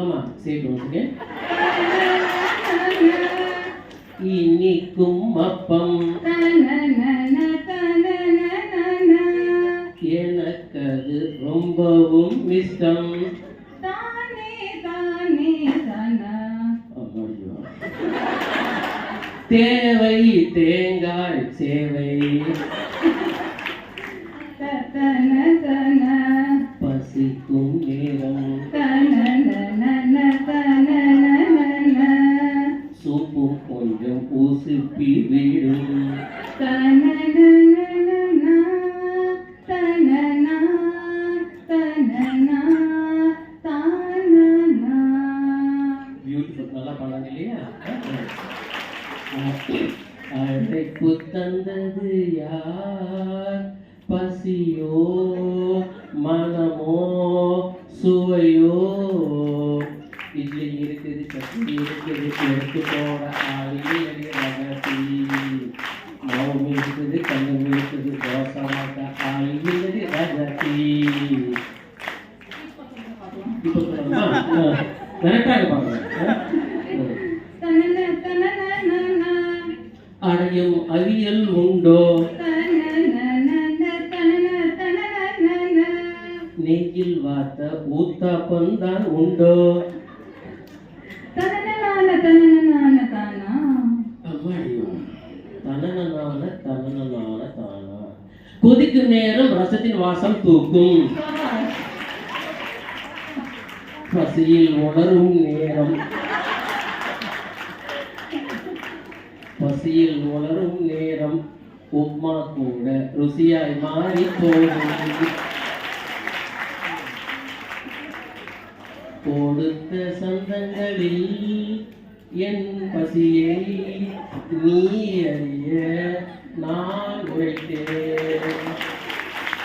ஆமா சரி இனிக்கும் அப்பம் எனக்கது ரொம்பவும் இஷ்டம். தேவை தேங்காய் சேவை பசிக்கும் நேரம் சூப்பு கொஞ்சம் ஊசுப்பி விடும். பியூட்டிஃபுல், நல்லா பண்ணாங்க இல்லையா? அழைப்பு தந்தது யார்? பசியோ மனமோ சுவையோ? இட்லி இருக்குது, சட்னி இருக்குது, எடுத்து போட ஆளுமே ரகத்தி. மாவும் இருக்குது, கண்ணும் இருக்குது, தோசை மாட்ட ஆளுமே ரகத்தி. இப்போ கரெக்டாக பாருங்க. அடையும் அவியல் உண்டோ? நெய்யில் வார்த்த ஊத்தாப்பம் தான் உண்டோ? கொதிக்கும் நேரம் ரசத்தின் வாசம் தூக்கும். பசியில் உணரும் நேரம் பசியில் உணரும் நேரம் உப்மா கூட ருசியாய் மாறி போகும். கொடுத்த சந்தங்களில் என் பசியை நீ அறிய நான் உழைத்தேன்.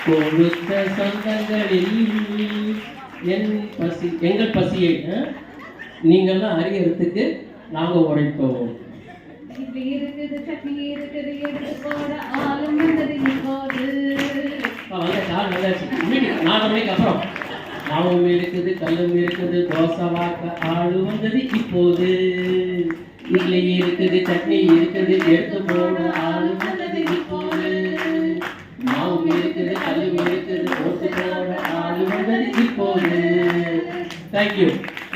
கொடுத்த சந்தங்களில் எங்கள் பசியை நீங்கள்லாம் அறியறதுக்கு நாங்கள் உழைப்போம். அப்புறம் மாவும் இருக்குது, கல்லும் இருக்குது, தோசை வாக்க ஆளு வந்தது இப்போது. இட்லி இருக்குது, சட்னி இருக்குது, எடுத்து போட ஆளு வந்தது இப்போது. மாவும் இருக்குது, கல்லும் இருக்குது, போட்டு போட ஆளு வந்தது இப்போது. தேங்க்யூ.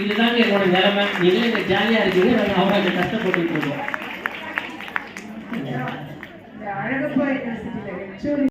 இதுதாங்க என்னோட நிலைமை. நீங்களே இங்கே ஜாலியாக இருக்கீங்க, நாங்கள் அவங்க கஷ்டப்பட்டு இருக்கோம்.